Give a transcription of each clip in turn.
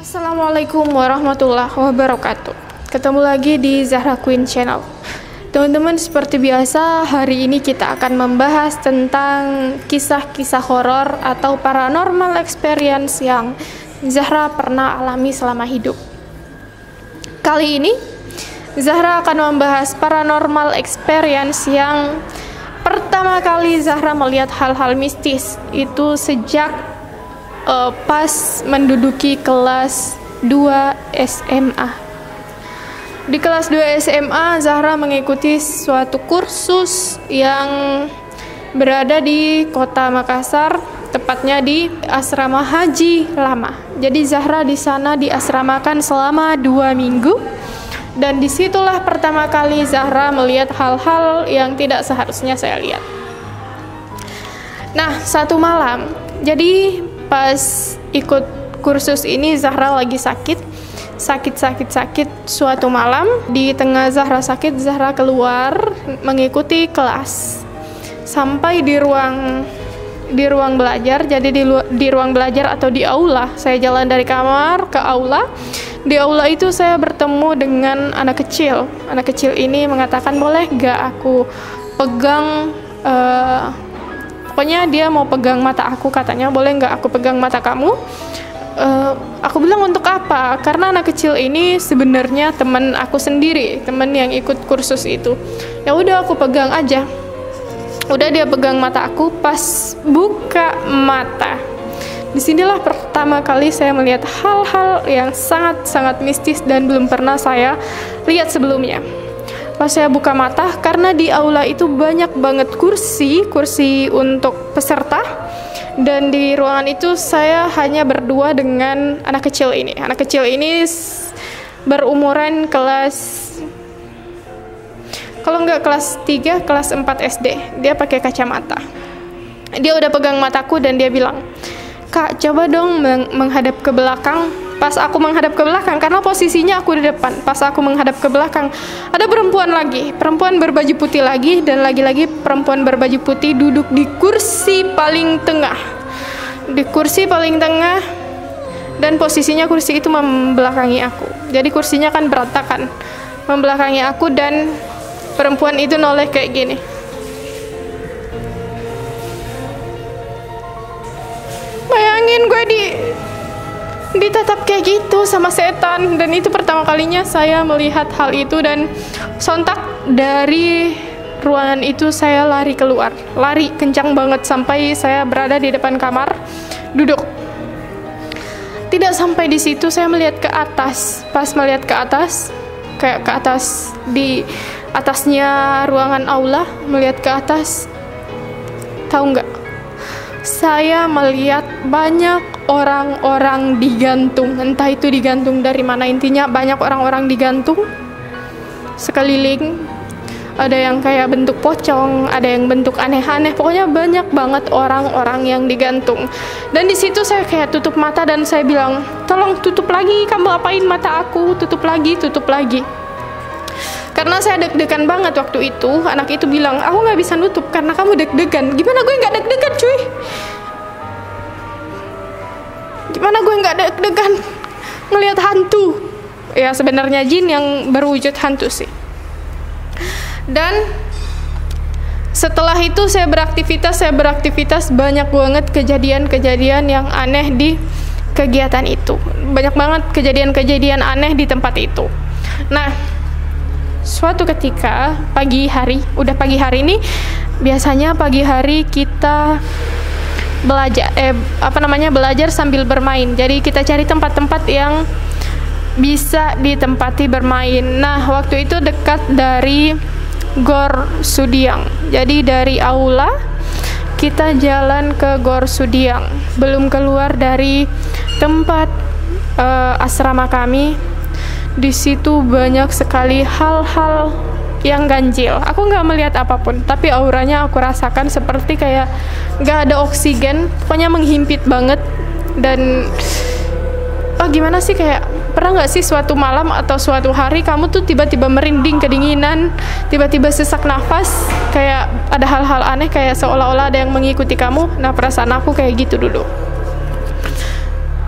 Assalamualaikum warahmatullahi wabarakatuh. Ketemu lagi di Zahra Queen Channel. Teman-teman, seperti biasa, hari ini kita akan membahas tentang kisah-kisah horor atau paranormal experience yang Zahra pernah alami selama hidup. Kali ini, Zahra akan membahas paranormal experience yang pertama kali Zahra melihat hal-hal mistis. Itu sejak pas menduduki kelas 2 SMA. Di kelas 2 SMA, Zahra mengikuti suatu kursus yang berada di kota Makassar, tepatnya di asrama Haji Lama. Jadi Zahra di sana diasramakan selama 2 minggu, dan disitulah pertama kali Zahra melihat hal-hal yang tidak seharusnya saya lihat. Nah, satu malam, jadi pas ikut kursus ini Zahra lagi sakit. Suatu malam di tengah Zahra sakit, Zahra keluar mengikuti kelas sampai di ruang belajar. Jadi di ruang belajar atau di aula, saya jalan dari kamar ke aula. Di aula itu saya bertemu dengan anak kecil. Anak kecil ini mengatakan, boleh gak aku pegang, pokoknya dia mau pegang mata aku, katanya boleh gak aku pegang mata kamu. Aku bilang, untuk apa? Karena anak kecil ini sebenarnya teman aku sendiri, teman yang ikut kursus itu. Ya udah, aku pegang aja. Udah, dia pegang mata aku. Pas buka mata, disinilah pertama kali saya melihat hal-hal yang sangat-sangat mistis dan belum pernah saya lihat sebelumnya. Pas saya buka mata, karena di aula itu banyak banget kursi untuk peserta, dan di ruangan itu saya hanya berdua dengan anak kecil ini. Anak kecil ini berumuran kalau nggak kelas 3, kelas 4 SD. Dia pakai kacamata. Dia udah pegang mataku dan dia bilang, "Kak, coba dong menghadap ke belakang." Pas aku menghadap ke belakang, karena posisinya aku di depan, pas aku menghadap ke belakang, ada perempuan berbaju putih lagi, dan lagi-lagi perempuan berbaju putih duduk di kursi paling tengah. Dan posisinya kursi itu membelakangi aku. Jadi kursinya kan berantakan, membelakangi aku, dan perempuan itu noleh kayak gini. Bayangin gue ditatap kayak gitu sama setan. Dan itu pertama kalinya saya melihat hal itu, dan sontak dari ruangan itu saya lari keluar, lari kencang banget sampai saya berada di depan kamar, duduk. Tidak sampai di situ, saya melihat ke atas. Pas melihat ke atas, kayak ke atas, di atasnya ruangan aula, melihat ke atas, tahu nggak? Saya melihat banyak orang-orang digantung. Entah itu digantung dari mana, intinya banyak orang-orang digantung sekeliling. Ada yang kayak bentuk pocong, ada yang bentuk aneh-aneh. Pokoknya banyak banget orang-orang yang digantung. Dan di situ saya kayak tutup mata dan saya bilang, "Tolong tutup lagi, kamu apain mata aku? Tutup lagi." Karena saya deg-degan banget waktu itu. Anak itu bilang, "Aku nggak bisa nutup karena kamu deg-degan." Gimana gue nggak deg-degan, cuy? Gimana gue nggak deg-degan ngelihat hantu? Ya sebenarnya jin yang berwujud hantu sih. Dan setelah itu saya beraktivitas, banyak banget kejadian-kejadian yang aneh di kegiatan itu. Banyak banget kejadian-kejadian aneh di tempat itu. Nah, suatu ketika pagi hari ini, biasanya pagi hari kita belajar sambil bermain. Jadi kita cari tempat-tempat yang bisa ditempati bermain. Nah, waktu itu dekat dari Gor Sudiang. Jadi dari aula kita jalan ke Gor Sudiang. Belum keluar dari tempat asrama kami, di situ banyak sekali hal-hal yang ganjil. Aku nggak melihat apapun, tapi auranya aku rasakan seperti kayak nggak ada oksigen, pokoknya menghimpit banget. Dan gimana sih, kayak pernah nggak sih suatu malam atau suatu hari kamu tuh tiba-tiba merinding, kedinginan, tiba-tiba sesak nafas, kayak ada hal-hal aneh, kayak seolah-olah ada yang mengikuti kamu. Nah, perasaan aku kayak gitu dulu.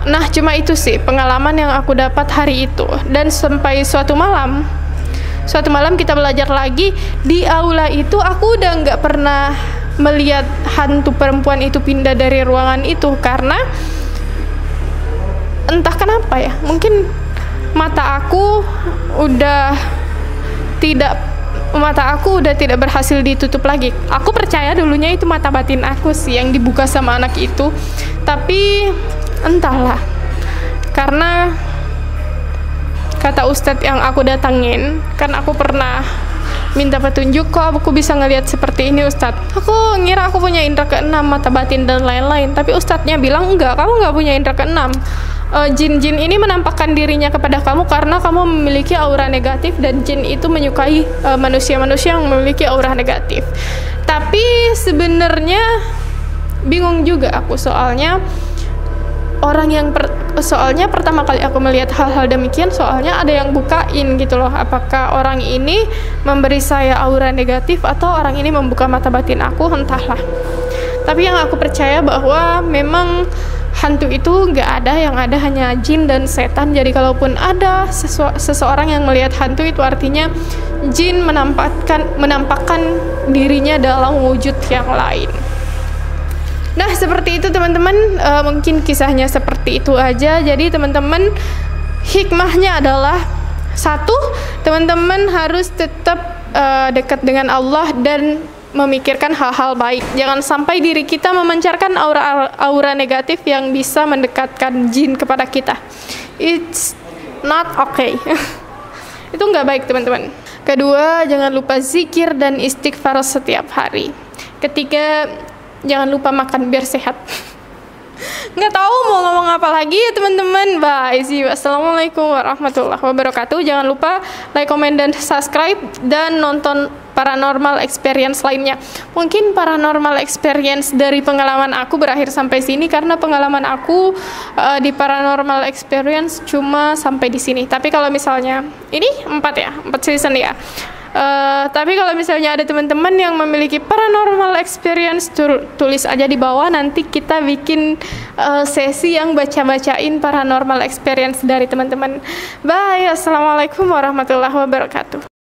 Nah, cuma itu sih pengalaman yang aku dapat hari itu. Dan sampai suatu malam kita belajar lagi di aula itu, aku udah nggak pernah melihat hantu perempuan itu pindah dari ruangan itu, karena entah kenapa ya, mungkin mata aku udah tidak berhasil ditutup lagi. Aku percaya dulunya itu mata batin aku sih yang dibuka sama anak itu, tapi entahlah, karena kata ustadz yang aku datangin, kan aku pernah minta petunjuk, kok aku bisa ngelihat seperti ini ustadz. Aku ngira aku punya indera keenam, mata batin dan lain-lain, tapi ustadznya bilang enggak, kamu nggak punya indera keenam. Jin-jin ini menampakkan dirinya kepada kamu karena kamu memiliki aura negatif, dan jin itu menyukai manusia-manusia yang memiliki aura negatif. Tapi sebenarnya bingung juga aku, soalnya pertama kali aku melihat hal-hal demikian, soalnya ada yang bukain gitu loh, apakah orang ini memberi saya aura negatif atau orang ini membuka mata batin aku, entahlah. Tapi yang aku percaya bahwa memang hantu itu nggak ada, yang ada hanya jin dan setan. Jadi kalaupun ada seseorang yang melihat hantu, itu artinya jin menampakkan dirinya dalam wujud yang lain. Nah, seperti itu teman-teman, mungkin kisahnya seperti itu aja. Jadi teman-teman, hikmahnya adalah satu, teman-teman harus tetap dekat dengan Allah dan memikirkan hal-hal baik. Jangan sampai diri kita memancarkan aura negatif yang bisa mendekatkan jin kepada kita. It's not okay. Itu nggak baik teman-teman. Kedua, jangan lupa zikir dan istighfar setiap hari. Ketiga, jangan lupa makan biar sehat. Nggak tahu mau ngomong apa lagi ya teman-teman. Bye, see you. Assalamualaikum warahmatullahi wabarakatuh. Jangan lupa like, comment, dan subscribe, dan nonton paranormal experience lainnya. Mungkin paranormal experience dari pengalaman aku berakhir sampai sini, karena pengalaman aku di paranormal experience cuma sampai di sini. Tapi kalau misalnya ini 4 season ya. Tapi kalau misalnya ada teman-teman yang memiliki paranormal experience, tulis aja di bawah, nanti kita bikin sesi yang baca-bacain paranormal experience dari teman-teman. Bye, assalamualaikum warahmatullahi wabarakatuh.